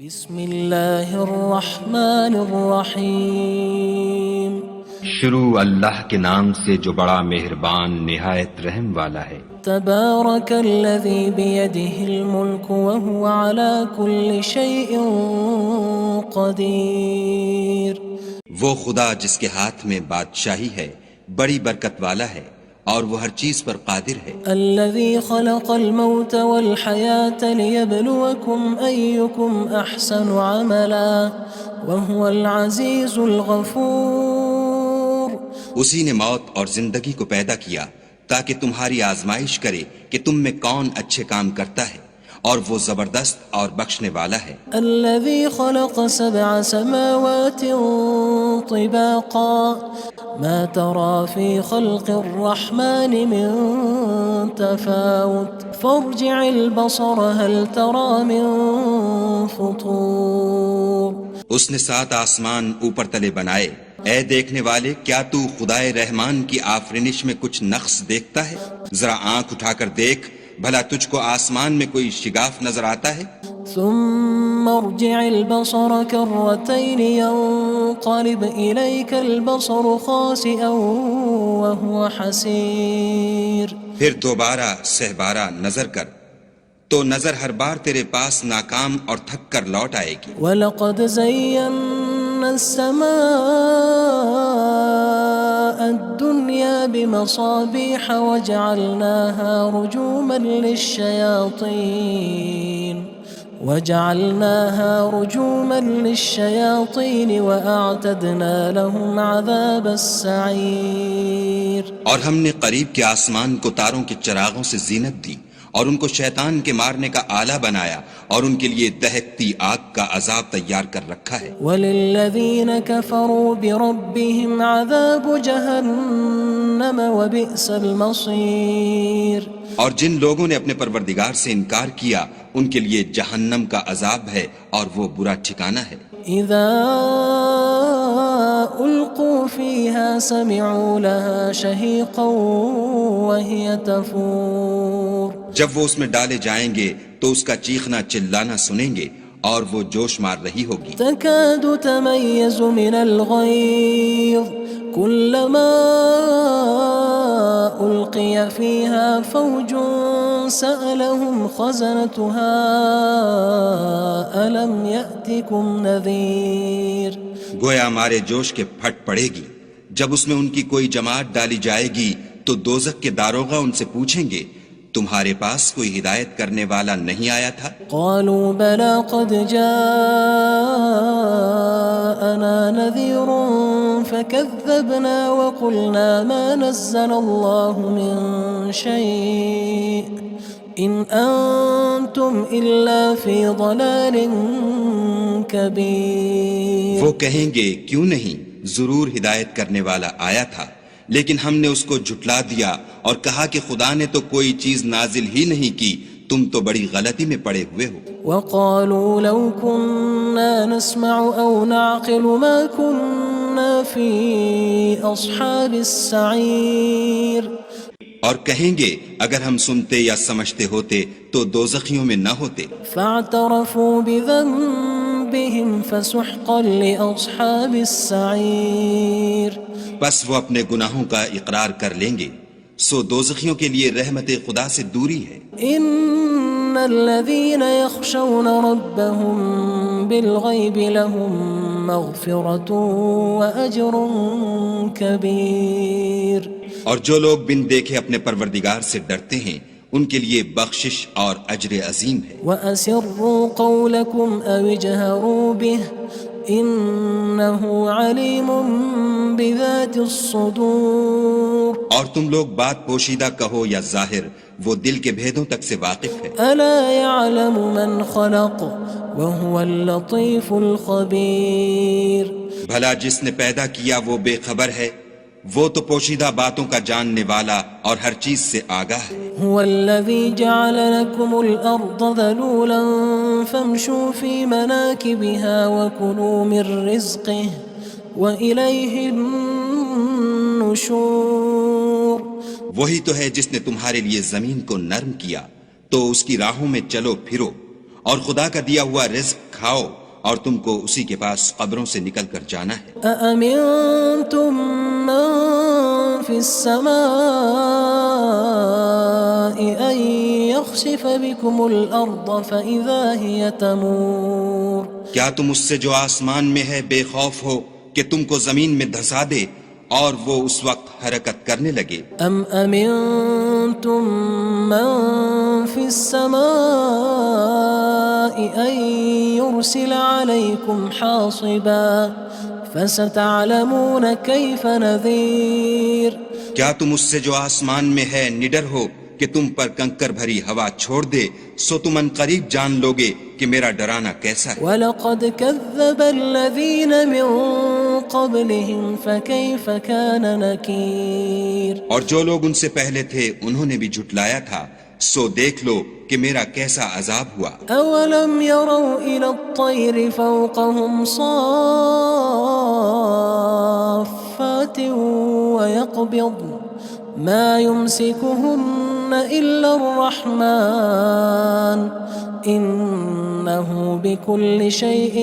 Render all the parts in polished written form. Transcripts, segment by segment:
بسم اللہ الرحمن الرحیم شروع اللہ کے نام سے جو بڑا مہربان نہایت رحم والا ہے۔ تبارک الذی بیدہ الملک وہو علی کل شیء قدیر۔ وہ خدا جس کے ہاتھ میں بادشاہی ہے بڑی برکت والا ہے اور وہ ہر چیز پر قادر ہے۔ الذی خلق الموت والحیاة لیبلوکم ایکم احسن عملا وہو العزیز الغفور۔ اسی نے موت اور زندگی کو پیدا کیا تاکہ تمہاری آزمائش کرے کہ تم میں کون اچھے کام کرتا ہے، اور وہ زبردست اور بخشنے والا ہے۔ الذي خلق 7 سماوات طباقا ما ترى في خلق الرحمن من تفاوت فارجع البصر هل ترى من فطور۔ اس نے 7 آسمان اوپر تلے بنائے، اے دیکھنے والے کیا تو خدائے رحمان کی آفرینش میں کچھ نقص دیکھتا ہے؟ ذرا آنکھ اٹھا کر دیکھ، بھلا تجھ کو آسمان میں کوئی شگاف نظر آتا ہے؟ ثم ارجع البصر كرتين ينقلب إليك البصر خاسئا وهو حسير۔ پھر دوبارہ سہبارہ نظر کر تو نظر ہر بار تیرے پاس ناکام اور تھک کر لوٹ آئے گی۔ وَلَقَدْ زَيَّنَّا السَّمَاءَ الدُّنْيَا بِمَصَابِيحَ وَجَعَلْنَاهَا رُجُومًا لِلشَّيَاطِينِ وَأَعْتَدْنَا لَهُمْ عَذَابَ السَّعِيرِ۔ اور ہم نے قریب کے آسمان کو تاروں کے چراغوں سے زینت دی اور ان کو شیطان کے مارنے کا آلہ بنایا، اور ان کے لیے دہکتی آگ کا عذاب تیار کر رکھا ہے۔ وَلِلَّذِينَ كَفَرُوا بِرَبِّهِمْ عَذَابُ جَهَنَّمَ وَبِئْسَ الْمَصِيرُ۔ اور جن لوگوں نے اپنے پروردگار سے انکار کیا ان کے لیے جہنم کا عذاب ہے اور وہ برا ٹھکانہ ہے۔ اذا القوا فيها سمعوا لها شهيقا وهي تفور۔ جب وہ اس میں ڈالے جائیں گے تو اس کا چیخنا چلانا سنیں گے اور وہ جوش مار رہی ہوگی۔ تكاد تميز من الغيظ كلما ألقي فيها فوج سألهم خزنتها ألم يأتكم نذير۔ گویا مارے جوش کے پھٹ پڑے گی۔ جب اس میں ان کی کوئی جماعت ڈالی جائے گی تو دوزخ کے داروغہ ان سے پوچھیں گے تمہارے پاس کوئی ہدایت کرنے والا نہیں آیا تھا؟ قالوا بلى قد جاءنا نذير فكذبنا وقلنا ما نزل الله من شيء إن أنتم إلا في ضلال كبير۔ وہ کہیں گے کیوں نہیں، ضرور ہدایت کرنے والا آیا تھا، لیکن ہم نے اس کو جھٹلا دیا اور کہا کہ خدا نے تو کوئی چیز نازل ہی نہیں کی، تم تو بڑی غلطی میں پڑے ہوئے ہو۔ وقالوا لو كنا نسمع أو نعقل ما كنا في أصحاب السعير۔ اور کہیں گے اگر ہم سنتے یا سمجھتے ہوتے تو دوزخیوں میں نہ ہوتے۔ فاعترفوا بذنبهم فسحقا لأصحاب السعير۔ بس وہ اپنے گناہوں کا اقرار کر لیں گے، سو دوزخیوں کے لیے رحمت خدا سے دوری ہے۔ ان الذين يخشون ربهم بالغيب لهم مغفرة وأجر كبير۔ اور جو لوگ بن دیکھے اپنے پروردگار سے ڈرتے ہیں ان کے لیے بخشش اور اجر عظیم ہے۔ وأسروا قولكم أو اجهروا به إنه عليم بذات الصدور۔ اور تم لوگ بات پوشیدہ کہو یا ظاہر، وہ دل کے بھیدوں تک سے واقف ہے۔ ألا يعلم من خلق وهو اللطيف الخبير۔ بھلا جس نے پیدا کیا وہ بے خبر ہے، وہ تو پوشیدہ باتوں کا جاننے والا اور ہر چیز سے آگاہ ہے۔ هو الذي جعل لكم الأرض ذلولا فامشوا في مناكبها وكلوا من رزقه وإليه النشور۔ وہی تو ہے جس نے تمہارے لیے زمین کو نرم کیا تو اس کی راہوں میں چلو پھرو اور خدا کا دیا ہوا رزق کھاؤ اور تم کو اسی کے پاس قبروں سے نکل کر جانا ہے۔ أأمنتم من في السماء أن يخسف بكم الأرض فإذا هي تمور کیا تم اس سے جو آسمان میں ہے بے خوف ہو کہ تم کو زمین میں دھسا دے اور وہ اس وقت حرکت کرنے لگے؟ أم أمنتم من في السماء أن يرسل عليكم حاصبا فستعلمون كيف نذير کیا تم اس سے جو آسمان میں ہے نڈر ہو کہ تم پر کنکر بھری ہوا چھوڑ دے، سو تم ان قریب جان لوگے کہ میرا ڈرانا کیسا ہے۔ وَلَقَدْ كَذَّبَ الَّذِينَ مِن قَبْلِهِمْ فَكَيْفَ كَانَ نَكِيرٌ اور جو لوگ ان سے پہلے تھے انہوں نے بھی جھٹلایا تھا، سو دیکھ لو کہ میرا کیسا عذاب ہوا۔ أَوَلَمْ يَرَوْا إِلَى الطَّيْرِ فَوْقَهُمْ صَافَّاتٍ وَيَقْبِضْنَ مَا يُمْسِكُهُنَّ إِلَّا الرَّحْمَنُ إِنَّهُ بِكُلِّ شَيْءٍ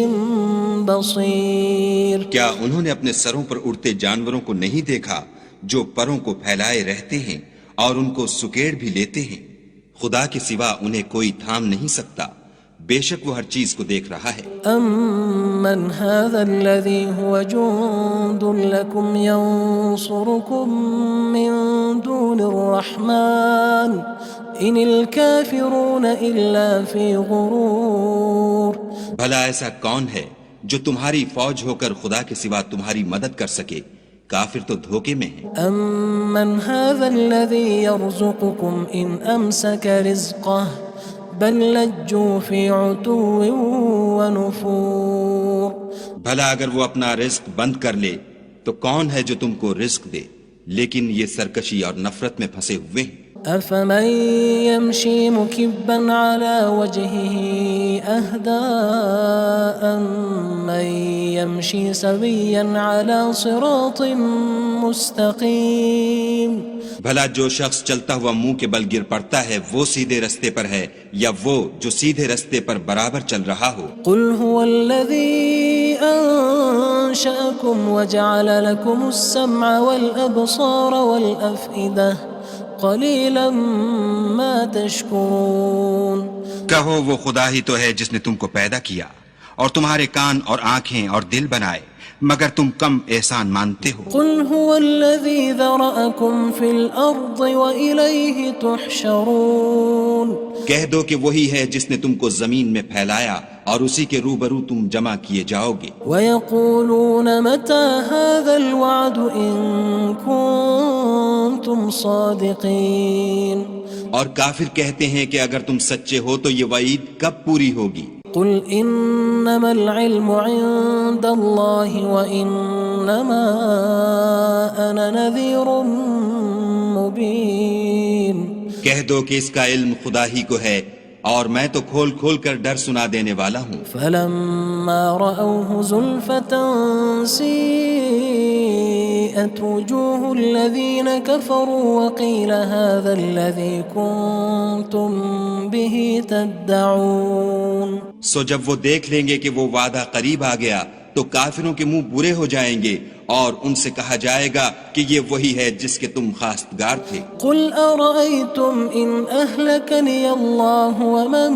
بَصِيرٌ کیا انہوں نے اپنے سروں پر اڑتے جانوروں کو نہیں دیکھا جو پروں کو پھیلائے رہتے ہیں اور ان کو سکیڑ بھی لیتے ہیں؟ خدا کے سوا انہیں کوئی تھام نہیں سکتا، بے شک وہ ہر چیز کو دیکھ رہا ہے۔ أَمَّنْ هَذَا الَّذِي هُوَ جُندٌ لَكُمْ يَنصُرُكُم مِّن دُونِ الرَّحْمَنِ إِنِ الْكَافِرُونَ إِلَّا فِي غُرُورٍ بھلا ایسا کون ہے جو تمہاری فوج ہو کر خدا کے سوا تمہاری مدد کر سکے؟ کافر تو دھوکے میں ہیں۔ أَمَّنْ هَذَا الَّذِي يَرْزُقُكُمْ إِنْ أَمْسَكَ رِزْقَهُ بَلْ لَجُّوا فِي عُتُوٍّ وَنُفُورٍ بھلا اگر وہ اپنا رزق بند کر لے تو کون ہے جو تم کو رزق دے؟ لیکن یہ سرکشی اور نفرت میں پھنسے ہوئے ہیں۔ أَفَمَن يَمْشِي مُكِبًّا عَلَى وَجْهِهِ أَهْدَىٰ أَمَّن يَمْشِي سَوِيًّا عَلَى صِرَاطٍ مُّسْتَقِيمٍ بھلا جو شخص چلتا ہوا منہ کے بل گر پڑتا ہے وہ سیدھے رستے پر ہے یا وہ جو سیدھے رستے پر برابر چل رہا ہو؟ قُلْ هُوَ الَّذِي أَنشَأَكُمْ وَجَعَلَ لَكُمُ السَّمْعَ وَالْأَبْصَارَ وَالْأَفْئِدَةَ قَلِيلًا مَا تَشْكُرُونَ کہو وہ خدا ہی تو ہے جس نے تم کو پیدا کیا اور تمہارے کان اور آنکھیں اور دل بنائے، مگر تم کم احسان مانتے ہو۔ قُلْ هُوَ الَّذِي ذَرَأَكُمْ فِي الْأَرْضِ وَإِلَيْهِ تُحْشَرُونَ کہہ دو کہ وہی ہے جس نے تم کو زمین میں پھیلایا اور اسی کے روبرو تم جمع کیے جاؤ گے۔ وَيَقُولُونَ مَتَى هَذَا الْوَعْدُ إِن كُنتُمْ صَادِقِينَ اور کافر کہتے ہیں کہ اگر تم سچے ہو تو یہ وعید کب پوری ہوگی؟ قُلْ إِنَّمَا الْعِلْمُ عِندَ اللَّهِ وَإِنَّمَا أَنَا نَذِيرٌ مُّبِينٌ کہہ دو کہ اس کا علم خدا ہی کو ہے اور میں تو کھول کھول کر ڈر سنا دینے والا ہوں۔ فَلَمَّا رَأَوْهُ زُلْفَةً سِيئَتْ وُجُوهُ الَّذِينَ كَفَرُوا وَقِيلَ هَذَا الَّذِي كُنتُم بِهِ تَدَّعُونَ سو جب وہ دیکھ لیں گے کہ وہ وعدہ قریب آ گیا تو کافروں کے منہ برے ہو جائیں گے اور ان سے کہا جائے گا کہ یہ وہی ہے جس کے تم خواستگار تھے۔ قُلْ أَرَأَيْتُمْ إِنْ أَهْلَكَنِيَ اللَّهُ وَمَن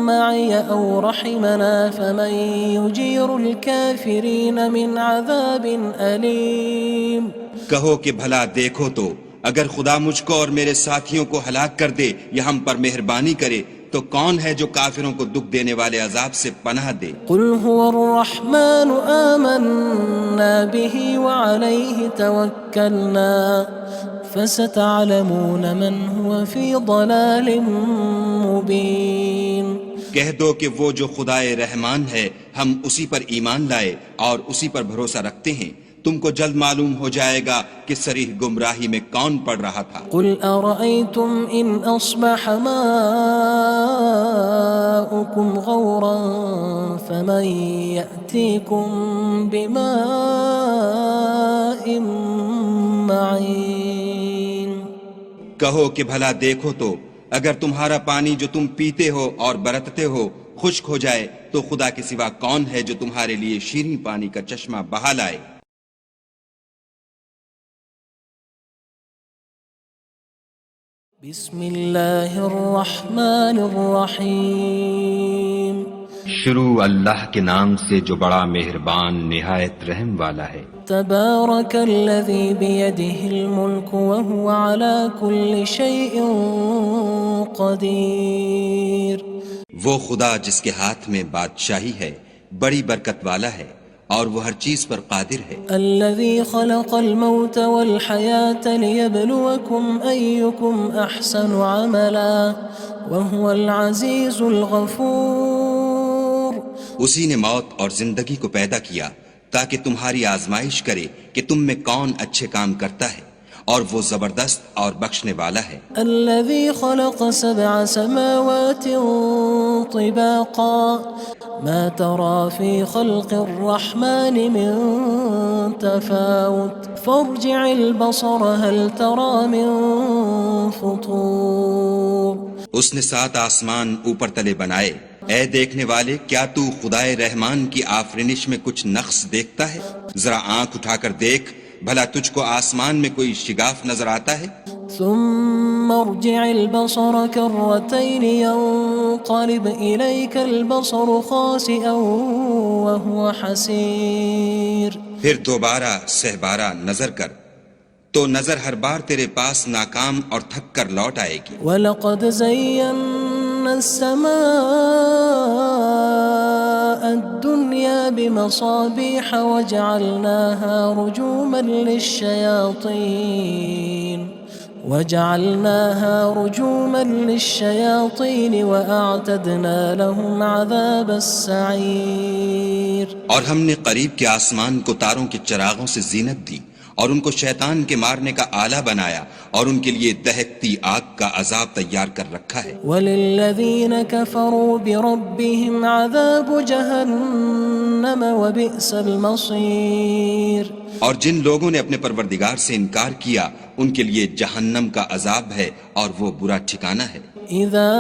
مَّعِيَ أَوْ رَحِمَنَا فَمَن يُجِيرُ الْكَافِرِينَ مِنْ عَذَابٍ أَلِيمٍ کہو کہ بھلا دیکھو تو اگر خدا مجھ کو اور میرے ساتھیوں کو ہلاک کر دے یا ہم پر مہربانی کرے تو کون ہے جو کافروں کو دکھ دینے والے عذاب سے پناہ دے؟ قُلْ هُوَ الرَّحْمَنُ آمَنَّا بِهِ وَعَلَيْهِ تَوَكَّلْنَا فَسَتَعْلَمُونَ مَنْ هُوَ فِي ضَلَالٍ مُّبِينٍ کہہ دو کہ وہ جو خدائے رحمان ہے ہم اسی پر ایمان لائے اور اسی پر بھروسہ رکھتے ہیں، تم کو جلد معلوم ہو جائے گا کہ صریح گمراہی میں کون پڑ رہا تھا۔ قُلْ أَرَأَيْتُمْ إِنْ أَصْبَحَ مَاؤُكُمْ غَوْرًا فَمَن يَأْتِيكُم بِمَاءٍ مَّعِينٍ کہو کہ بھلا دیکھو تو اگر تمہارا پانی جو تم پیتے ہو اور برتتے ہو خشک ہو جائے تو خدا کے سوا کون ہے جو تمہارے لیے شیریں پانی کا چشمہ بہا لائے؟ بسم اللہ الرحمن الرحیم شروع اللہ کے نام سے جو بڑا مہربان نہایت رحم والا ہے۔ تبارک الذی بیدہ الملک وہو علی کل شیء قدیر۔ وہ خدا جس کے ہاتھ میں بادشاہی ہے بڑی برکت والا ہے اور وہ ہر چیز پر قادر ہے۔ الذي خلق الموت والحياة ليبلوكم أيكم أحسن عملا وهو العزيز الغفور۔ اسی نے موت اور زندگی کو پیدا کیا تاکہ تمہاری آزمائش کرے کہ تم میں کون اچھے کام کرتا ہے، اور وہ زبردست اور بخشنے والا ہے۔ الذي خلق 7 سماوات طباقا ما ترى في خلق الرحمن من تفاوت فارجع البصر هل ترى من فطور۔ اس نے 7 آسمان اوپر تلے بنائے، اے دیکھنے والے کیا تو خدائے رحمان کی آفرینش میں کچھ نقص دیکھتا ہے؟ ذرا آنکھ اٹھا کر دیکھ، بھلا تجھ کو آسمان میں کوئی شگاف نظر آتا ہے؟ ثم ارجع البصر كرتين ينقلب إليك البصر خاسئا وهو حسير۔ پھر دوبارہ سہبارہ نظر کر تو نظر ہر بار تیرے پاس ناکام اور تھک کر لوٹ آئے گی۔ وَلَقَدْ زَيَّنَّا السَّمَاءَ الدُّنْيَا بِمَصَابِيحَ وَجَعَلْنَاهَا رُجُومًا لِلشَّيَاطِينِ وَأَعْتَدْنَا لَهُمْ عَذَابَ السَّعِيرِ۔ اور ہم نے قریب کے آسمان کو تاروں کے چراغوں سے زینت دی اور ان کو شیطان کے مارنے کا آلہ بنایا، اور ان کے لیے دہکتی آگ کا عذاب تیار کر رکھا ہے۔ وَلِلَّذِينَ كَفَرُوا بِرَبِّهِمْ عَذَابُ جَهَنَّمَ وَبِئْسَ الْمَصِيرُ۔ اور جن لوگوں نے اپنے پروردگار سے انکار کیا ان کے لیے جہنم کا عذاب ہے اور وہ برا ٹھکانہ ہے۔ اذا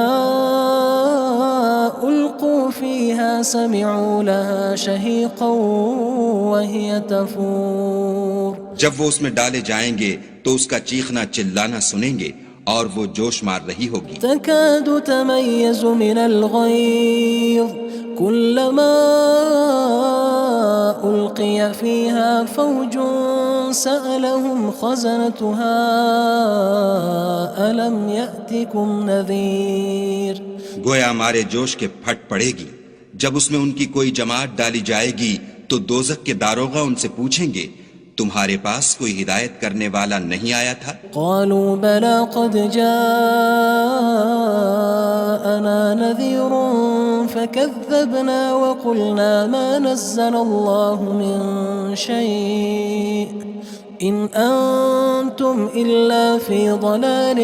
القوا فيها سمعوا لها شهيقا وهي تفور۔ جب وہ اس میں ڈالے جائیں گے تو اس کا چیخنا چلانا سنیں گے اور وہ جوش مار رہی ہوگی۔ تكاد تميز من الغيظ كلما ألقي فيها فوج سألهم خزنتها ألم يأتكم نذير۔ گویا ہمارے جوش کے پھٹ پڑے گی جب اس میں ان کی کوئی جماعت ڈالی جائے گی تو دوزخ کے داروغہ ان سے پوچھیں گے تمہارے پاس کوئی ہدایت کرنے والا نہیں آیا تھا؟ قالوا بلى قد جاءنا نذير فكذبنا وقلنا ما نزل الله من شيء إن أنتم إلا في ضلال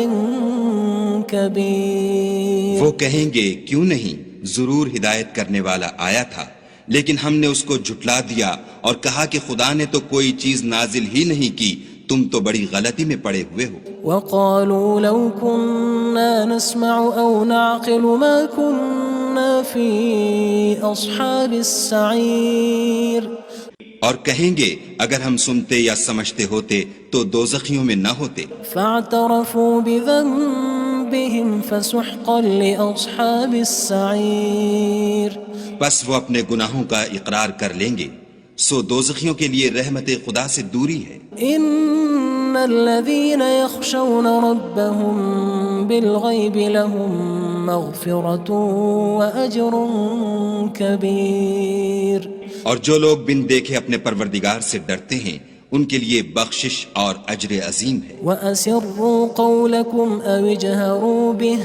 كبير۔ وہ کہیں گے کیوں نہیں، ضرور ہدایت کرنے والا آیا تھا، لیکن ہم نے اس کو جھٹلا دیا اور کہا کہ خدا نے تو کوئی چیز نازل ہی نہیں کی، تم تو بڑی غلطی میں پڑے ہوئے ہو۔ وقالوا لو كنا نسمع أو نعقل ما كنا في أصحاب السعير۔ اور کہیں گے اگر ہم سنتے یا سمجھتے ہوتے تو دوزخیوں میں نہ ہوتے۔ فاعترفوا بذنبهم فسحقا لأصحاب السعير۔ بس وہ اپنے گناہوں کا اقرار کر لیں گے، سو دوزخیوں کے لیے رحمت خدا سے دوری ہے۔ ان الذين يخشون ربهم بالغيب لهم مغفرة وأجر كبير۔ اور جو لوگ بن دیکھے اپنے پروردگار سے ڈرتے ہیں ان کے لیے بخشش اور اجر عظیم ہے۔ وَأَسِرُّوا قَوْلَكُمْ أَوِ اجْهَرُوا بِهِ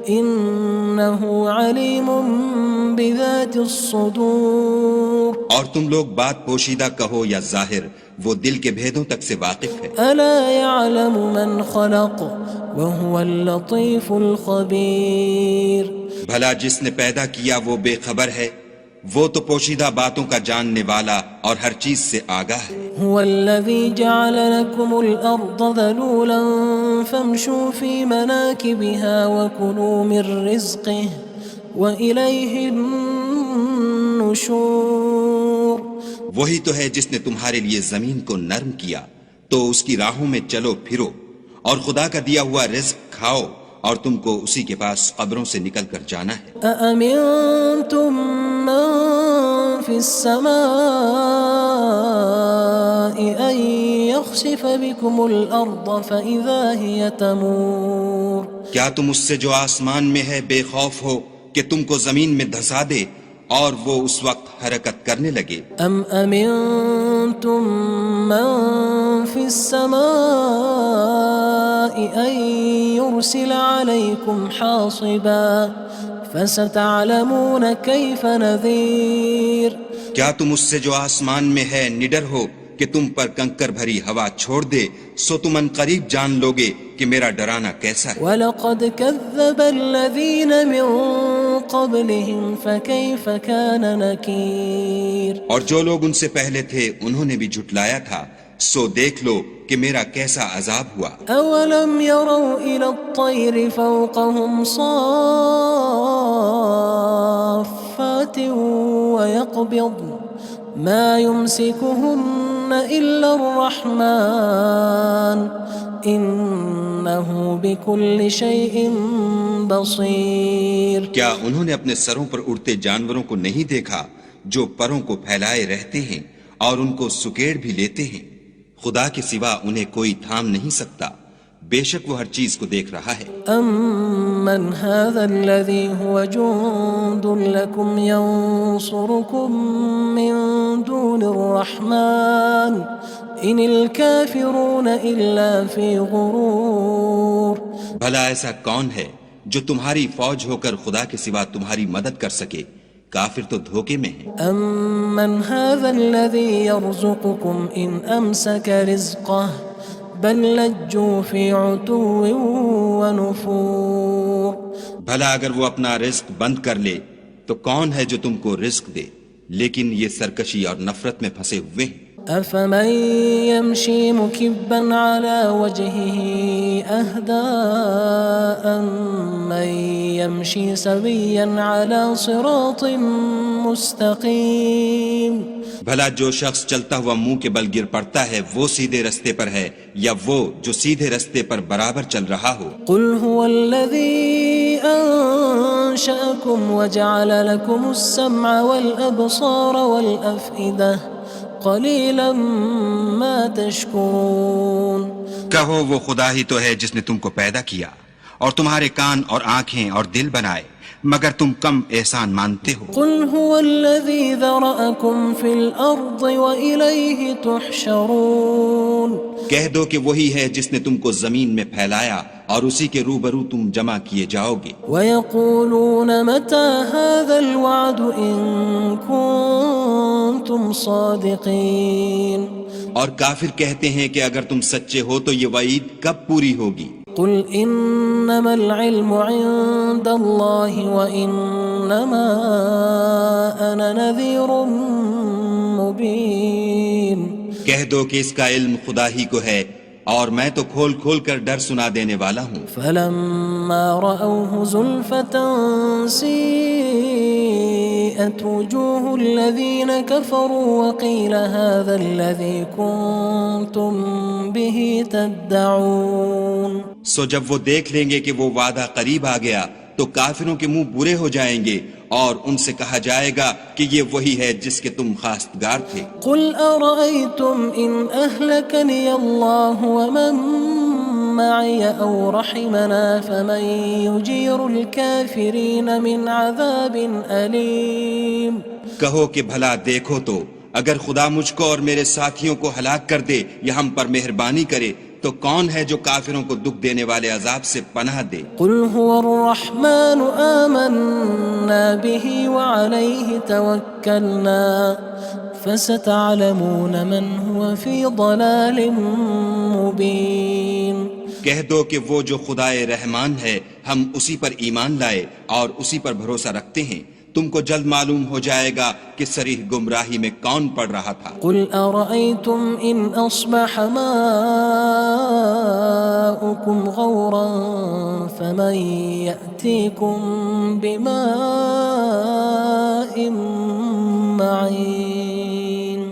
إِنَّهُ عَلِيمٌ بِذَاتِ الصُّدُورِ۔ اور تم لوگ بات پوشیدہ کہو یا ظاہر، وہ دل کے بھیدوں تک سے واقف ہے۔ أَلَا يَعْلَمُ مَنْ خَلَقَ وَهُوَ اللَّطِيفُ الْخَبِيرُ۔ بھلا جس نے پیدا کیا وہ بے خبر ہے، وہ تو پوشیدہ باتوں کا جاننے والا اور ہر چیز سے آگاہ ہے۔ هو الذي جعل لكم الأرض ذلولا فامشوا في مناكبها وكلوا من رزقه وإليه النشور. وہی تو ہے جس نے تمہارے لیے زمین کو نرم کیا تو اس کی راہوں میں چلو پھرو اور خدا کا دیا ہوا رزق کھاؤ اور تم کو اسی کے پاس قبروں سے نکل کر جانا ہے. أأمنتم من في السماء أن يخسف بكم الأرض فإذا هي تمور. کیا تم اس سے جو آسمان میں ہے بے خوف ہو کہ تم کو زمین میں دھسا دے اور وہ اس وقت حرکت کرنے لگے؟ أم أمنتم من في السماء أن يرسل عليكم حاصبا فستعلمون كيف نذير. کیا تم اس سے جو آسمان میں ہے نڈر ہو کہ تم پر کنکر بھری ہوا چھوڑ دے سو تم ان قریب جان لوگے کہ میرا ڈرانا کیسا ہے. وَلَقَدْ كَذَّبَ الَّذِينَ مِن قَبْلِهِمْ فَكَيْفَ كَانَ نَكِيرٌ. اور جو لوگ ان سے پہلے تھے انہوں نے بھی جھٹلایا تھا سو دیکھ لو کہ میرا کیسا عذاب ہوا. أَوَلَمْ يَرَوْا إِلَى الطَّيْرِ فَوْقَهُمْ صَافَّاتٍ وَيَقْبِضْنَ مَا يُمْسِكُهُنَّ إِلَّا الرَّحْمَنُ إِنَّهُ بِكُلِّ شَيْءٍ بَصِيرٌ. کیا انہوں نے اپنے سروں پر اڑتے جانوروں کو نہیں دیکھا جو پروں کو پھیلائے رہتے ہیں اور ان کو سکیڑ بھی لیتے ہیں؟ خدا کے سوا انہیں کوئی تھام نہیں سکتا، بے شک وہ ہر چیز کو دیکھ رہا ہے. أَمَّنْ هَذَا الَّذِي هُوَ جُندٌ لَكُمْ يَنصُرُكُم مِّن دُونِ الرَّحْمَنِ إِنِ الْكَافِرُونَ إِلَّا فِي غُرُورٍ. بھلا ایسا کون ہے جو تمہاری فوج ہو کر خدا کے سوا تمہاری مدد کر سکے؟ کافر تو دھوکے میں ہیں. أَمَّنْ هَذَا الَّذِي يَرْزُقُكُمْ إِنْ أَمْسَكَ رِزْقَهُ بَلْ لَجُّوا فِي عُتُوٍّ وَنُفُورٍ. بھلا اگر وہ اپنا رزق بند کر لے تو کون ہے جو تم کو رزق دے، لیکن یہ سرکشی اور نفرت میں پھنسے ہوئے ہیں. أَفَمَن يَمْشِي مُكِبًّا عَلَى وَجْهِهِ أَهْدَىٰ أَمَّن يَمْشِي سَوِيًّا عَلَى صِرَاطٍ مُّسْتَقِيمٍ. بھلا جو شخص چلتا ہوا منہ کے بل گر پڑتا ہے وہ سیدھے رستے پر ہے یا وہ جو سیدھے رستے پر برابر چل رہا ہو؟ قُلْ هُوَ الَّذِي أَنشَأَكُمْ وَجَعَلَ لَكُمُ السَّمْعَ وَالْأَبْصَارَ وَالْأَفْئِدَةَ قَلِيلًا مَا تَشْكُرُونَ. کہو وہ خدا ہی تو ہے جس نے تم کو پیدا کیا اور تمہارے کان اور آنکھیں اور دل بنائے، مگر تم کم احسان مانتے ہو. قُلْ هُوَ الَّذِي ذَرَأَكُمْ فِي الْأَرْضِ وَإِلَيْهِ تُحْشَرُونَ. کہہ دو کہ وہی ہے جس نے تم کو زمین میں پھیلایا اور اسی کے روبرو تم جمع کیے جاؤ گے. وَيَقُولُونَ مَتَى هَذَا الْوَعْدُ إِن كُنتُمْ صَادِقِينَ. اور کافر کہتے ہیں کہ اگر تم سچے ہو تو یہ وعید کب پوری ہوگی؟ قُلْ إِنَّمَا الْعِلْمُ عِندَ اللَّهِ وَإِنَّمَا أَنَا نَذِيرٌ مُّبِينٌ. کہہ دو کہ اس کا علم خدا ہی کو ہے اور میں تو کھول کھول کر ڈر سنا دینے والا ہوں. فَلَمَّا رَأَوْهُ زُلْفَةً سِيئَتْ وُجُوهُ الَّذِينَ كَفَرُوا وَقِيلَ هَذَا الَّذِي كُنتُم بِهِ تَدَّعُونَ. سو جب وہ دیکھ لیں گے کہ وہ وعدہ قریب آ گیا تو کافروں کے منہ برے ہو جائیں گے اور ان سے کہا جائے گا کہ یہ وہی ہے جس کے تم خواستگار تھے. قُلْ أَرَأَيْتُمْ إِنْ أَهْلَكَنِيَ اللَّهُ وَمَن مَّعِيَ أَوْ رَحِمَنَا فَمَن يُجِيرُ الْكَافِرِينَ مِنْ عَذَابٍ أَلِيمٍ. کہو کہ بھلا دیکھو تو اگر خدا مجھ کو اور میرے ساتھیوں کو ہلاک کر دے یا ہم پر مہربانی کرے تو کون ہے جو کافروں کو دکھ دینے والے عذاب سے پناہ دے؟ قُلْ هُوَ الرَّحْمَنُ آمَنَّا بِهِ وَعَلَيْهِ تَوَكَّلْنَا فَسَتَعْلَمُونَ مَنْ هُوَ فِي ضَلَالٍ مُّبِينٍ. کہہ دو کہ وہ جو خدائے رحمان ہے ہم اسی پر ایمان لائے اور اسی پر بھروسہ رکھتے ہیں، تم کو جلد معلوم ہو جائے گا کہ صریح گمراہی میں کون پڑ رہا تھا۔ قل أرأيتم إن أصبح ماؤكم غورا فمن يأتيكم بماء معين۔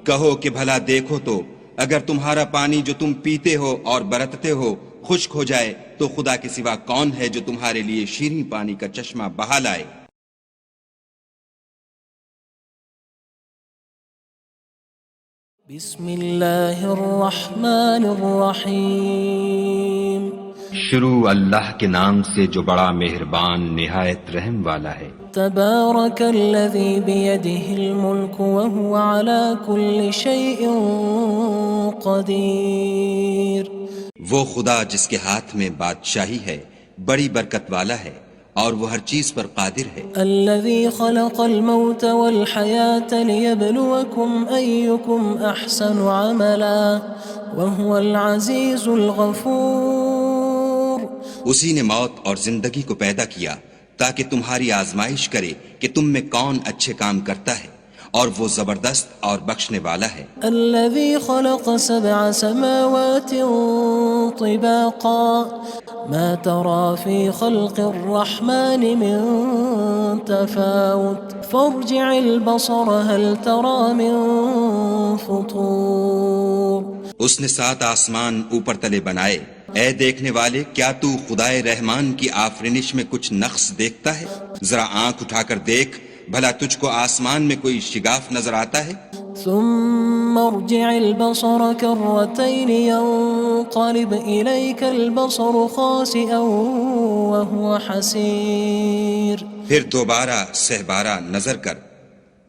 کہو کہ بھلا دیکھو تو اگر تمہارا پانی جو تم پیتے ہو اور برتتے ہو خشک ہو جائے تو خدا کے سوا کون ہے جو تمہارے لیے شیریں پانی کا چشمہ بہا لائے۔ بسم اللہ الرحمن الرحیم۔ شروع اللہ کے نام سے جو بڑا مہربان نہایت رحم والا ہے۔ تبارک الذی بیدہ الملک وہو علی کل شیء قدیر۔ وہ خدا جس کے ہاتھ میں بادشاہی ہے بڑی برکت والا ہے اور وہ ہر چیز پر قادر ہے۔ الذي خلق الموت والحياة ليبلوكم أيكم أحسن عملا وهو العزيز الغفور۔ اسی نے موت اور زندگی کو پیدا کیا تاکہ تمہاری آزمائش کرے کہ تم میں کون اچھے کام کرتا ہے اور وہ زبردست اور بخشنے والا ہے۔ الذي خلق 7 سماوات طباقا ما ترى في خلق الرحمن من تفاوت فارجع البصر هل ترى من فطور۔ اس نے 7 آسمان اوپر تلے بنائے، اے دیکھنے والے کیا تو خدائے رحمان کی آفرینش میں کچھ نقص دیکھتا ہے؟ ذرا آنکھ اٹھا کر دیکھ بھلا تجھ کو آسمان میں کوئی شگاف نظر آتا ہے؟ ثم ارجع البصر كرتين ينقلب إليك البصر خاسئا وهو حسير۔ پھر دوبارہ سہبارہ نظر کر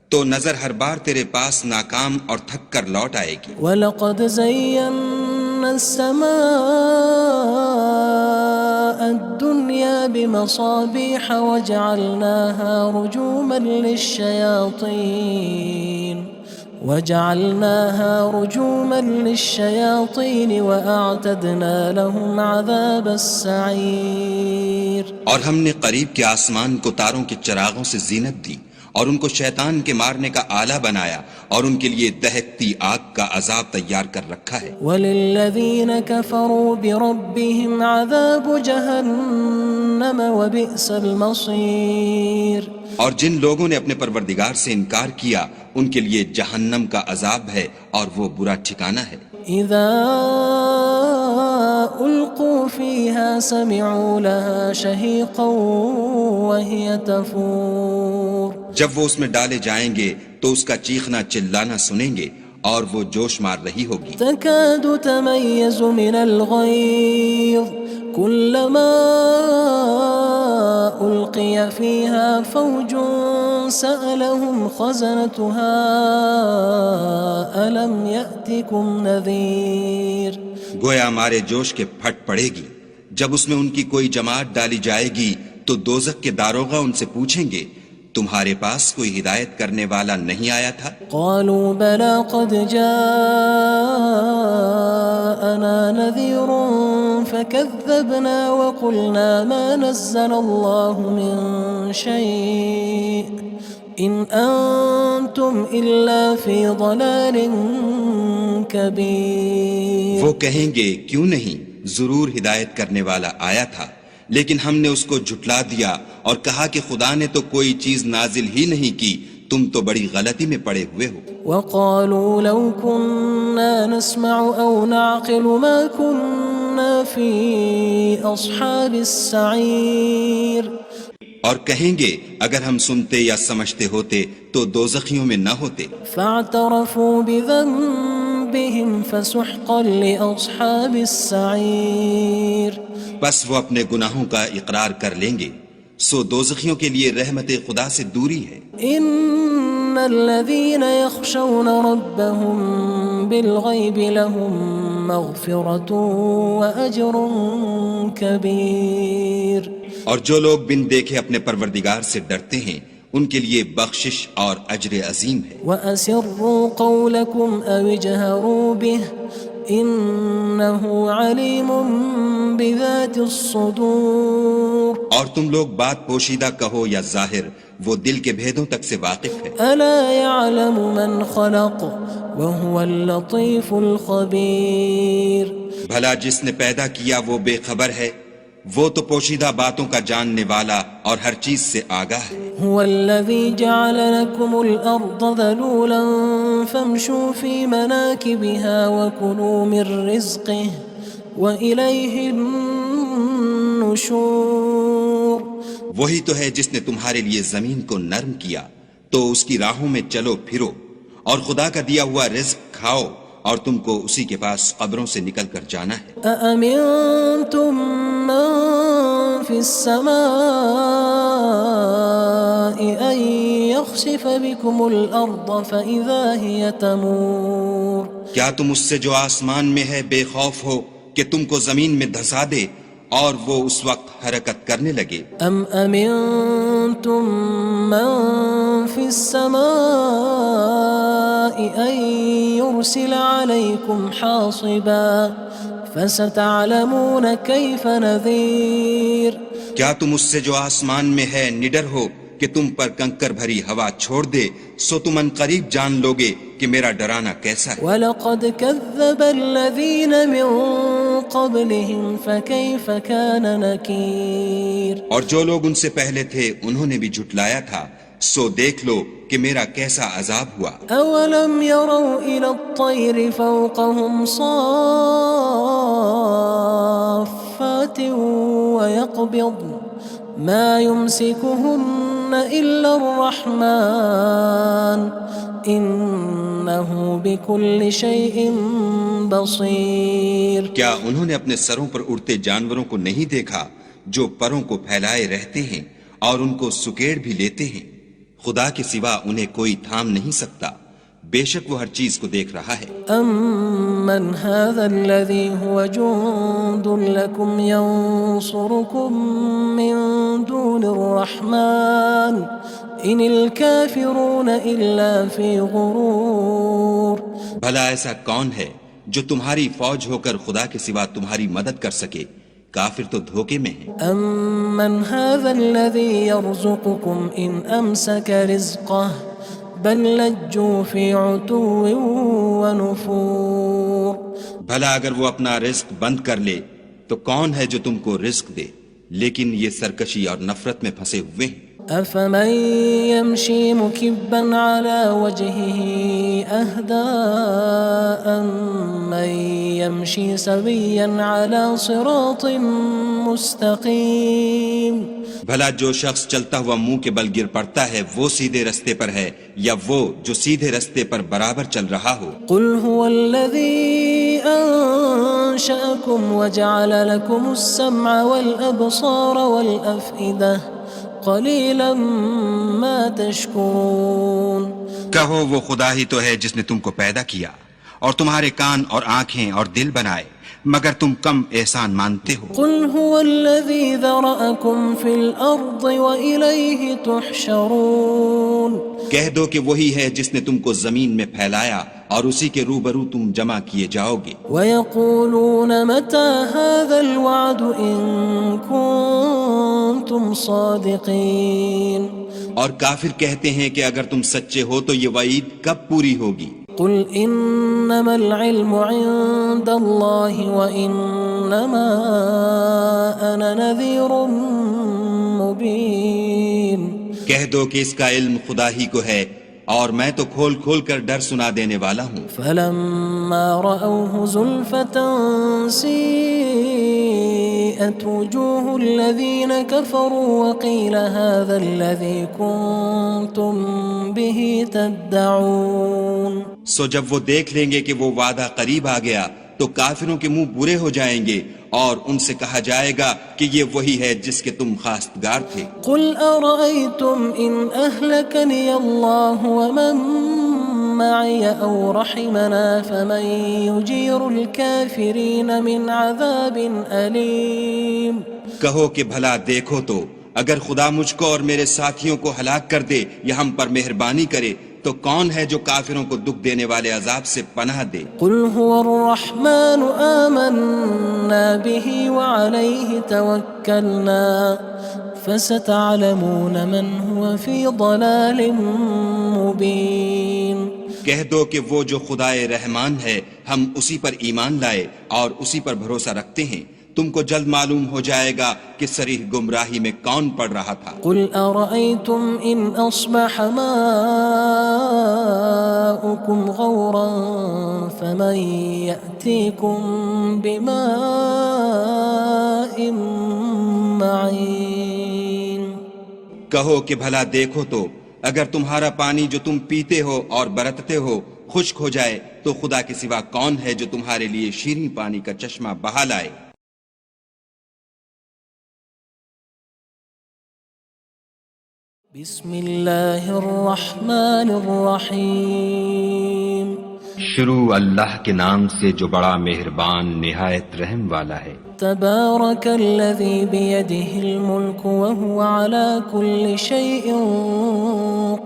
تو نظر ہر بار تیرے پاس ناکام اور تھک کر لوٹ آئے گی۔ وَلَقَدْ زَيَّنَّا السَّمَاءَ الدُّنْيَا بِمَصَابِيحَ وَجَعَلْنَاهَا رُجُومًا لِلشَّيَاطِينِ وَأَعْتَدْنَا لَهُمْ عَذَابَ السَّعِيرِ۔ اور ہم نے قریب کے آسمان کو تاروں کے چراغوں سے زینت دی اور ان کو شیطان کے مارنے کا آلہ بنایا اور ان کے لیے دہکتی آگ کا عذاب تیار کر رکھا ہے۔ وَلِلَّذِينَ كَفَرُوا بِرَبِّهِمْ عَذَابُ جَهَنَّمَ وَبِئْسَ الْمَصِيرُ۔ اور جن لوگوں نے اپنے پروردگار سے انکار کیا ان کے لیے جہنم کا عذاب ہے اور وہ برا ٹھکانہ ہے۔ اذا القوا فيها سمعوا لها شهيقا وهي تفور۔ جب وہ اس میں ڈالے جائیں گے تو اس کا چیخنا چلانا سنیں گے اور وہ جوش مار رہی ہوگی۔ تكاد تميز من الغيظ كلما ألقي فيها فوج سألهم خزنتها ألم يأتكم نذير۔ گویا مارے جوش کے پھٹ پڑے گی جب اس میں ان کی کوئی جماعت ڈالی جائے گی تو دوزخ کے داروغہ ان سے پوچھیں گے تمہارے پاس کوئی ہدایت کرنے والا نہیں آیا تھا؟ قالوا بلى قد جاءنا نذير فكذبنا وقلنا ما نزل الله من شيء إن أنتم إلا في ضلال كبير۔ وہ کہیں گے کیوں نہیں، ضرور ہدایت کرنے والا آیا تھا لیکن ہم نے اس کو جھٹلا دیا اور کہا کہ خدا نے تو کوئی چیز نازل ہی نہیں کی، تم تو بڑی غلطی میں پڑے ہوئے ہو۔ وقالوا لو كنا نسمع أو نعقل ما كنا في أصحاب السعير۔ اور کہیں گے اگر ہم سنتے یا سمجھتے ہوتے تو دوزخیوں میں نہ ہوتے۔ فاعترفوا بذنبهم فسحقا لأصحاب السعير۔ بس وہ اپنے گناہوں کا اقرار کر لیں گے، سو دوزخیوں کے لیے رحمت خدا سے دوری ہے۔ ان الذين يخشون ربهم بالغيب لهم مغفرة وأجر كبير۔ اور جو لوگ بن دیکھے اپنے پروردگار سے ڈرتے ہیں ان کے لیے بخشش اور اجر عظیم ہے۔ وَأَسِرُّوا قَوْلَكُمْ أَوِ اجْهَرُوا بِهِ إِنَّهُ عَلِيمٌ بِذَاتِ الصُّدُورِ۔ اور تم لوگ بات پوشیدہ کہو یا ظاہر، وہ دل کے بھیدوں تک سے واقف ہے۔ ألا يعلم من خلق وهو اللطيف الخبير بھلا جس نے پیدا کیا وہ بے خبر ہے، وہ تو پوشیدہ باتوں کا جاننے والا اور ہر چیز سے آگاہ ہے۔ هو الذي جعل لكم الأرض ذلولا فامشوا في مناكبها وكلوا من رزقه وإليه النشور وہی تو ہے جس نے تمہارے لیے زمین کو نرم کیا تو اس کی راہوں میں چلو پھرو، اور خدا کا دیا ہوا رزق کھاؤ، اور تم کو اسی کے پاس قبروں سے نکل کر جانا ہے۔ أأمنتم من في السماء أن يخسف بكم الأرض فإذا هي تمور کیا تم اس سے جو آسمان میں ہے بے خوف ہو کہ تم کو زمین میں دھسا دے اور وہ اس وقت حرکت کرنے لگے؟ أم أمنتم من في السماء أن يرسل عليكم حاصبا فستعلمون كيف نذير کیا تم اس سے جو آسمان میں ہے نڈر ہو کہ تم پر کنکر بھری ہوا چھوڑ دے، سو تم ان قریب جان لوگے کہ میرا ڈرانا کیسا ہے۔ وَلَقَدْ كَذَّبَ الَّذِينَ مِن قَبْلِهِمْ فَكَيْفَ كَانَ نَكِيرٌ اور جو لوگ ان سے پہلے تھے انہوں نے بھی جھٹلایا تھا، سو دیکھ لو کہ میرا کیسا عذاب ہوا۔ أَوَلَمْ يَرَوْا إِلَى الطَّيْرِ فَوْقَهُمْ صَافَّاتٍ وَيَقْبِضْنَ مَا يُمْسِكُهُنَّ إِلَّا الرَّحْمَنُ إِنَّهُ بِكُلِّ شَيْءٍ بَصِيرٌ کیا انہوں نے اپنے سروں پر اڑتے جانوروں کو نہیں دیکھا جو پروں کو پھیلائے رہتے ہیں اور ان کو سکیڑ بھی لیتے ہیں؟ خدا کے سوا انہیں کوئی تھام نہیں سکتا، بے شک وہ ہر چیز کو دیکھ رہا ہے۔ أَمَّنْ هَذَا الَّذِي هُوَ جُندٌ لَكُمْ يَنصُرُكُم مِّن دُونِ الرَّحْمَنِ إِنِ الْكَافِرُونَ إِلَّا فِي غُرُورٍ بھلا ایسا کون ہے جو تمہاری فوج ہو کر خدا کے سوا تمہاری مدد کر سکے؟ کافر تو دھوکے میں ہیں۔ أَمَّنْ هَذَا الَّذِي يَرْزُقُكُمْ إِنْ أَمْسَكَ رِزْقَهُ بَلْ لَجُّوا فِي عُتُوٍّ وَنُفُورٍ بھلا اگر وہ اپنا رزق بند کر لے تو کون ہے جو تم کو رزق دے؟ لیکن یہ سرکشی اور نفرت میں پھنسے ہوئے ہیں۔ أَفَمَن يَمْشِي مُكِبًّا عَلَى وَجْهِهِ أَهْدَىٰ أَمَّن يَمْشِي سَوِيًّا عَلَى صِرَاطٍ مُّسْتَقِيمٍ بھلا جو شخص چلتا ہوا منہ کے بل گر پڑتا ہے وہ سیدھے رستے پر ہے یا وہ جو سیدھے رستے پر برابر چل رہا ہو؟ قُلْ هُوَ الَّذِي أَنشَأَكُمْ وَجَعَلَ لَكُمُ السَّمْعَ وَالْأَبْصَارَ وَالْأَفْئِدَةَ قَلِيلًا مَا تَشْكُرُونَ کہو وہ خدا ہی تو ہے جس نے تم کو پیدا کیا اور تمہارے کان اور آنکھیں اور دل بنائے، مگر تم کم احسان مانتے ہو۔ قُلْ هُوَ الَّذِي ذَرَأَكُمْ فِي الْأَرْضِ وَإِلَيْهِ تُحْشَرُونَ کہہ دو کہ وہی ہے جس نے تم کو زمین میں پھیلایا اور اسی کے روبرو تم جمع کیے جاؤ گے۔ وَيَقُولُونَ مَتَى هَذَا الْوَعْدُ إِن كُنتُمْ صَادِقِينَ اور کافر کہتے ہیں کہ اگر تم سچے ہو تو یہ وعید کب پوری ہوگی؟ قُلْ إِنَّمَا الْعِلْمُ عِندَ اللَّهِ وَإِنَّمَا أَنَا نَذِيرٌ مُّبِينٌ کہہ دو کہ اس کا علم خدا ہی کو ہے اور میں تو کھول کھول کر ڈر سنا دینے والا ہوں۔ فَلَمَّا رَأَوْهُ زُلْفَةً سِيئَتْ وُجُوهُ الَّذِينَ كَفَرُوا وَقِيلَ هَذَا الَّذِي كُنتُم بِهِ تَدَّعُونَ سو جب وہ دیکھ لیں گے کہ وہ وعدہ قریب آ گیا تو کافروں کے منہ برے ہو جائیں گے اور ان سے کہا جائے گا کہ یہ وہی ہے جس کے تم خواستگار تھے۔ قُلْ أَرَأَيْتُمْ إِنْ أَهْلَكَنِيَ اللَّهُ وَمَن مَّعِيَ أَوْ رَحِمَنَا فَمَن يُجِيرُ الْكَافِرِينَ مِنْ عَذَابٍ أَلِيمٍ کہو کہ بھلا دیکھو تو اگر خدا مجھ کو اور میرے ساتھیوں کو ہلاک کر دے یا ہم پر مہربانی کرے تو کون ہے جو کافروں کو دکھ دینے والے عذاب سے پناہ دے؟ قل هو الرحمن آمنا به وعليه توكلنا فستعلمون من هو في ضلال مبين. کہہ دو کہ وہ جو خدائے رحمان ہے ہم اسی پر ایمان لائے اور اسی پر بھروسہ رکھتے ہیں، تم کو جلد معلوم ہو جائے گا کہ صریح گمراہی میں کون پڑ رہا تھا. قل أرأيتم إن أصبح ماؤكم غورا فمن يأتيكم بماء معين. کہو کہ بھلا دیکھو تو اگر تمہارا پانی جو تم پیتے ہو اور برتتے ہو خشک ہو جائے تو خدا کے سوا کون ہے جو تمہارے لیے شیریں پانی کا چشمہ بہا لائے. بسم اللہ الرحمن الرحیم. شروع اللہ کے نام سے جو بڑا مہربان نہایت رحم والا ہے. تبارک الذی بیدہ الملک وہو علی کل شیء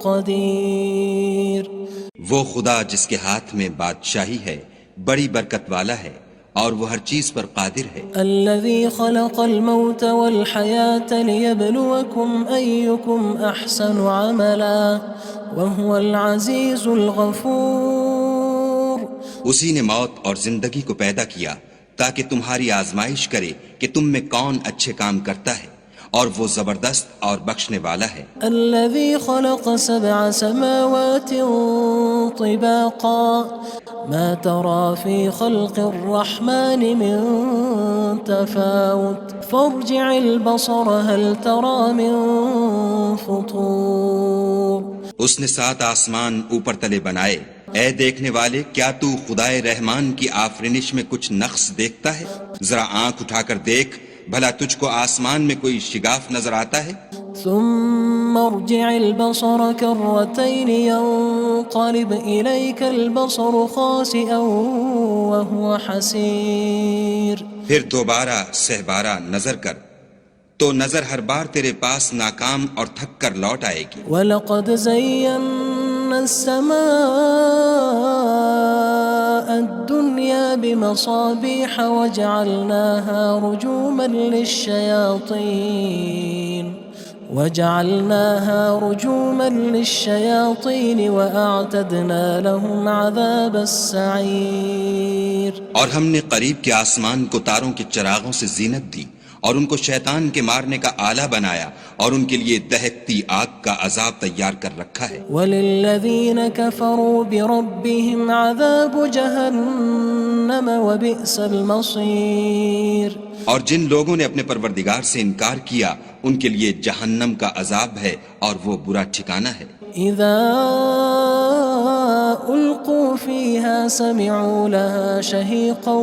قدیر. وہ خدا جس کے ہاتھ میں بادشاہی ہے بڑی برکت والا ہے اور وہ ہر چیز پر قادر ہے. الذي خلق الموت والحياة ليبلوكم أيكم أحسن عملا وهو العزيز الغفور. اسی نے موت اور زندگی کو پیدا کیا تاکہ تمہاری آزمائش کرے کہ تم میں کون اچھے کام کرتا ہے اور وہ زبردست اور بخشنے والا ہے. الذي خلق 7 سماوات طباقا ما ترى في خلق الرحمن من تفاوت فارجع البصر هل ترى من فطور. اس نے 7 آسمان اوپر تلے بنائے. اے دیکھنے والے کیا تو خدائے رحمان کی آفرینش میں کچھ نقص دیکھتا ہے؟ ذرا آنکھ اٹھا کر دیکھ بھلا تجھ کو آسمان میں کوئی شگاف نظر آتا ہے؟ ثم ارجع البصر كرتين ينقلب إليك البصر خاسئا وهو حسير. پھر دوبارہ سہبارہ نظر کر تو نظر ہر بار تیرے پاس ناکام اور تھک کر لوٹ آئے گی. وَلَقَدْ زَيَّنَّا السَّمَاءَ الدُّنْيَا بِمَصَابِيحَ وَجَعَلْنَاهَا رُجُومًا لِلشَّيَاطِينِ وَأَعْتَدْنَا لَهُمْ عَذَابَ السَّعِيرِ. اور ہم نے قریب کے آسمان کو تاروں کے چراغوں سے زینت دی اور ان کو شیطان کے مارنے کا آلہ بنایا اور ان کے لیے دہکتی آگ کا عذاب تیار کر رکھا ہے. وَلِلَّذِينَ كَفَرُوا بِرَبِّهِمْ عَذَابُ جَهَنَّمَ وَبِئْسَ الْمَصِيرُ. اور جن لوگوں نے اپنے پروردگار سے انکار کیا ان کے لیے جہنم کا عذاب ہے اور وہ برا ٹھکانہ ہے. اذا القوا فيها سمعوا لها شهيقا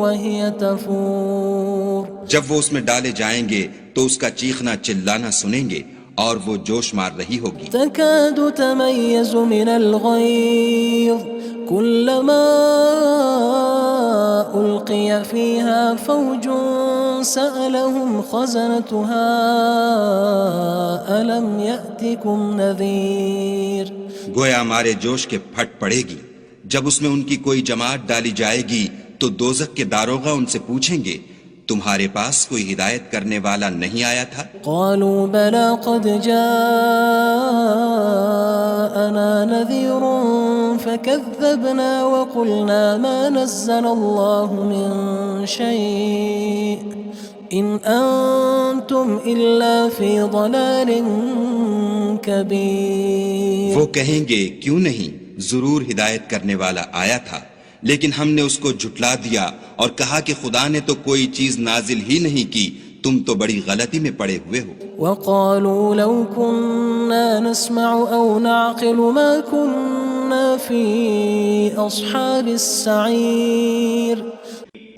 وهي تفور. جب وہ اس میں ڈالے جائیں گے تو اس کا چیخنا چلانا سنیں گے اور وہ جوش مار رہی ہوگی. تكاد تميز من الغيظ كلما ألقي فيها فوج سألهم خزنتها ألم يأتكم نذير. گویا ہمارے جوش کے پھٹ پڑے گی جب اس میں ان کی کوئی جماعت ڈالی جائے گی تو دوزخ کے داروغہ ان سے پوچھیں گے تمہارے پاس کوئی ہدایت کرنے والا نہیں آیا تھا؟ قالوا بلى قد جاءنا نذير فكذبنا وقلنا ما نزل الله من شيء إن أنتم إلا في ضلال كبير. وہ کہیں گے کیوں نہیں، ضرور ہدایت کرنے والا آیا تھا، لیکن ہم نے اس کو جھٹلا دیا اور کہا کہ خدا نے تو کوئی چیز نازل ہی نہیں کی، تم تو بڑی غلطی میں پڑے ہوئے ہو. وقالوا لو كنا نسمع أو نعقل ما كنا في أصحاب السعير.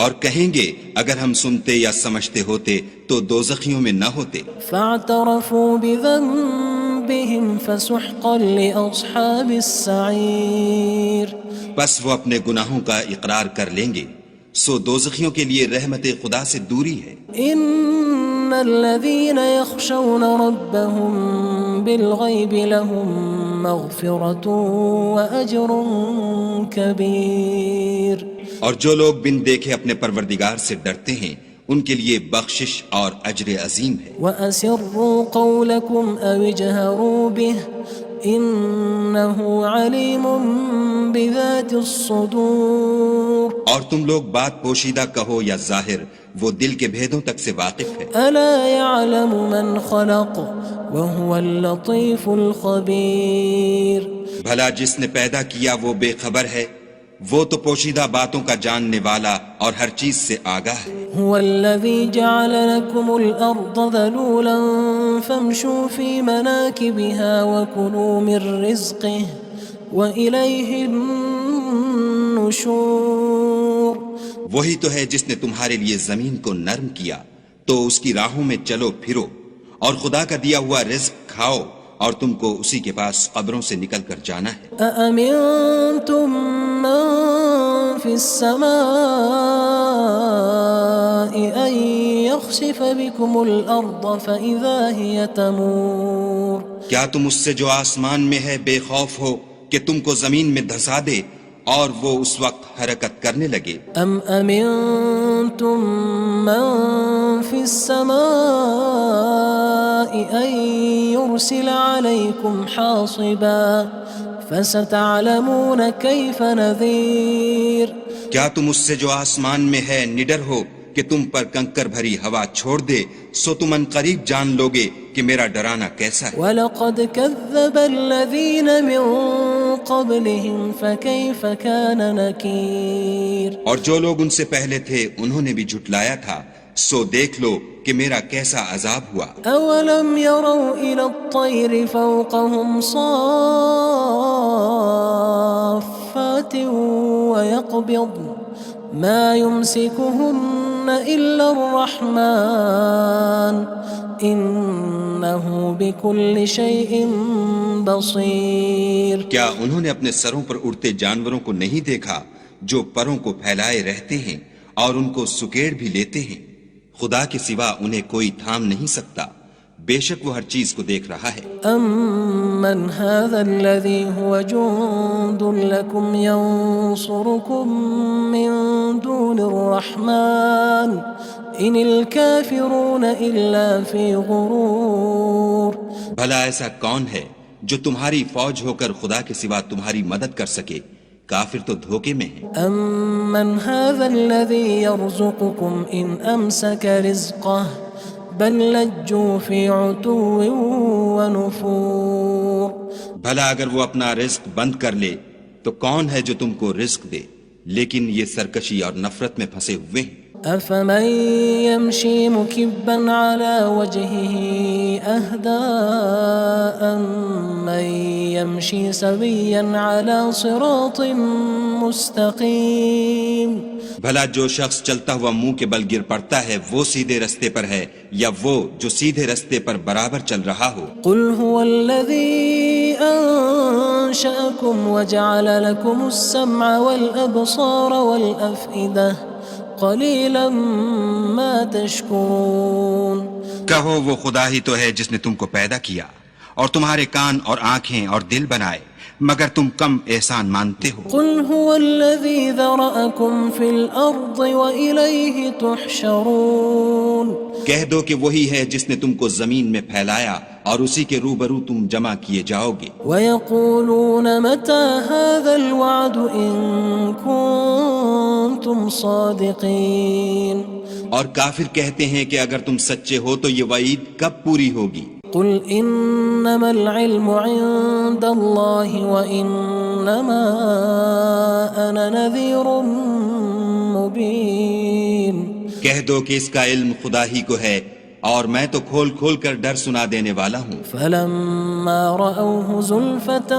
اور کہیں گے اگر ہم سنتے یا سمجھتے ہوتے تو دوزخیوں میں نہ ہوتے. فاعترفوا بذنبهم فسحقا لأصحاب السعير. بس وہ اپنے گناہوں کا اقرار کر لیں گے، سو دوزخیوں کے لیے رحمت خدا سے دوری ہے. ان الذين يخشون ربهم بالغيب لهم مغفرة وأجر كبير. اور جو لوگ بن دیکھے اپنے پروردگار سے ڈرتے ہیں ان کے لیے بخشش اور اجر عظیم ہے. وَأَسِرُّوا قَوْلَكُمْ أَوِ اجْهَرُوا بِهِ إِنَّهُ عَلِيمٌ بِذَاتِ الصُّدُورِ. اور تم لوگ بات پوشیدہ کہو یا ظاہر، وہ دل کے بھیدوں تک سے واقف ہے. أَلَا يَعْلَمُ مَنْ خَلَقَ وَهُوَ اللَّطِيفُ الْخَبِيرُ. بھلا جس نے پیدا کیا وہ بے خبر ہے، وہ تو پوشیدہ باتوں کا جاننے والا اور ہر چیز سے آگاہ ہے. هو الذي جعل لكم الأرض ذلولا فامشوا في مناكبها وكلوا من رزقه وإليه النشور. وہی تو ہے جس نے تمہارے لیے زمین کو نرم کیا تو اس کی راہوں میں چلو پھرو، اور خدا کا دیا ہوا رزق کھاؤ، اور تم کو اسی کے پاس قبروں سے نکل کر جانا ہے. أأمنتم من في السماء أن يخسف بكم الأرض فإذا هي تمور. کیا تم اس سے جو آسمان میں ہے بے خوف ہو کہ تم کو زمین میں دھسا دے اور وہ اس وقت حرکت کرنے لگے؟ أم أمنتم من في السماء أن يرسل عليكم حاصبا فستعلمون كيف نذير. کیا تم اس سے جو آسمان میں ہے نڈر ہو کہ تم پر کنکر بھری ہوا چھوڑ دے، سو تم ان قریب جان لوگے کہ میرا ڈرانا کیسا ہے. وَلَقَدْ كَذَّبَ الَّذِينَ مِن قَبْلِهِمْ فَكَيْفَ كَانَ نَكِيرٌ. اور جو لوگ ان سے پہلے تھے انہوں نے بھی جھٹلایا تھا، سو دیکھ لو کہ میرا کیسا عذاب ہوا. أَوَلَمْ يَرَوْا إِلَى الطَّيْرِ فَوْقَهُمْ صَافَّاتٍ وَيَقْبِضْنَ مَا يُمْسِكُهُنَّ إِلَّا الرَّحْمَنُ إِنَّهُ بِكُلِّ شَيْءٍ بَصِيرٌ. کیا انہوں نے اپنے سروں پر اڑتے جانوروں کو نہیں دیکھا جو پروں کو پھیلائے رہتے ہیں اور ان کو سکیڑ بھی لیتے ہیں؟ خدا کے سوا انہیں کوئی تھام نہیں سکتا، بے شک وہ ہر چیز کو دیکھ رہا ہے. أَمَّنْ هَذَا الَّذِي هُوَ جُندٌ لَكُمْ يَنصُرُكُم مِّن دُونِ الرَّحْمَنِ إِنِ الْكَافِرُونَ إِلَّا فِي غُرُورٍ. بھلا ایسا کون ہے جو تمہاری فوج ہو کر خدا کے سوا تمہاری مدد کر سکے؟ کافر تو دھوکے میں ہیں. أَمَّنْ هَذَا الَّذِي يَرْزُقُكُمْ إِنْ أَمْسَكَ رِزْقَهُ بَلْ لَجُّوا فِي عُتُوٍّ وَنُفُورٍ. بھلا اگر وہ اپنا رزق بند کر لے تو کون ہے جو تم کو رزق دے، لیکن یہ سرکشی اور نفرت میں پھنسے ہوئے ہیں. أَفَمَن يَمْشِي مُكِبًّا عَلَى وَجْهِهِ أَهْدَىٰ أَمَّن يَمْشِي سَوِيًّا عَلَى صِرَاطٍ مُّسْتَقِيمٍ. بھلا جو شخص چلتا ہوا منہ کے بل گر پڑتا ہے وہ سیدھے رستے پر ہے یا وہ جو سیدھے رستے پر برابر چل رہا ہو؟ قُلْ هُوَ الَّذِي أَنشَأَكُمْ وَجَعَلَ لَكُمُ السَّمْعَ وَالْأَبْصَارَ وَالْأَفْئِدَةَ قَلِيلًا مَا تَشْكُرُونَ. کہو وہ خدا ہی تو ہے جس نے تم کو پیدا کیا اور تمہارے کان اور آنکھیں اور دل بنائے، مگر تم کم احسان مانتے ہو. قُلْ هُوَ الَّذِي ذَرَأَكُمْ فِي الْأَرْضِ وَإِلَيْهِ تُحْشَرُونَ. کہہ دو کہ وہی ہے جس نے تم کو زمین میں پھیلایا اور اسی کے روبرو تم جمع کیے جاؤ گے. وَيَقُولُونَ مَتَى هَذَا الْوَعْدُ إِن كُنتُمْ صَادِقِينَ. اور کافر کہتے ہیں کہ اگر تم سچے ہو تو یہ وعید کب پوری ہوگی؟ قُلْ إِنَّمَا الْعِلْمُ عِندَ اللَّهِ وَإِنَّمَا أَنَا نَذِيرٌ مُّبِينٌ. کہہ دو کہ اس کا علم خدا ہی کو ہے اور میں تو کھول کھول کر ڈر سنا دینے والا ہوں. فَلَمَّا رَأَوْهُ زُلْفَةً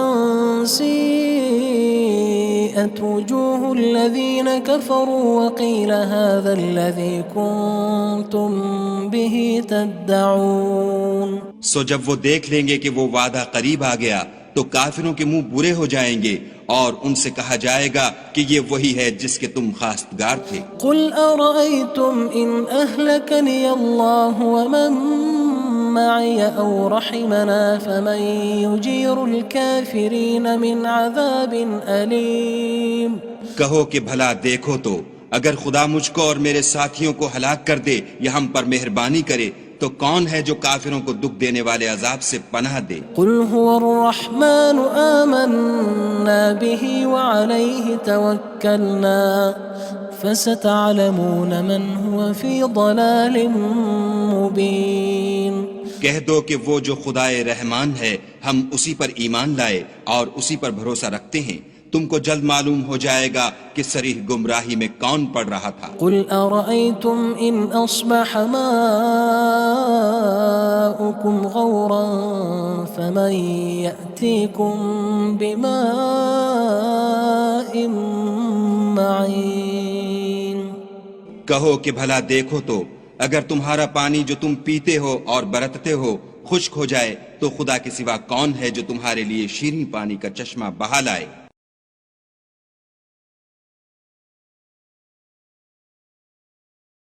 سِيئَتْ وُجُوهُ الَّذِينَ كَفَرُوا وَقِيلَ هَذَا الَّذِي كُنتُم بِهِ تَدَّعُونَ. سو جب وہ دیکھ لیں گے کہ وہ وعدہ قریب آ گیا تو کافروں کے منہ برے ہو جائیں گے اور ان سے کہا جائے گا کہ یہ وہی ہے جس کے تم خواستگار تھے. قُلْ أَرَأَيْتُمْ إِنْ أَهْلَكَنِيَ اللَّهُ وَمَن معي أو رحمنا فمن يجير الكافرين من عذاب أليم کہو کہ بھلا دیکھو تو اگر خدا مجھ کو اور میرے ساتھیوں کو ہلاک کر دے یا ہم پر مہربانی کرے تو کون ہے جو کافروں کو دکھ دینے والے عذاب سے پناہ دے؟ قل هو الرحمن آمنا به وعليه توكلنا فستعلمون من هو في ضلال مبين کہہ دو کہ وہ جو خدائے رحمان ہے ہم اسی پر ایمان لائے اور اسی پر بھروسہ رکھتے ہیں، تم کو جلد معلوم ہو جائے گا کہ صریح گمراہی میں کون پڑ رہا تھا۔ قل أرأيتم إن أصبح ماؤكم غورا فمن يأتيكم بماء معين کہو کہ بھلا دیکھو تو اگر تمہارا پانی جو تم پیتے ہو اور برتتے ہو خشک ہو جائے تو خدا کے سوا کون ہے جو تمہارے لیے شیریں پانی کا چشمہ بہا لائے؟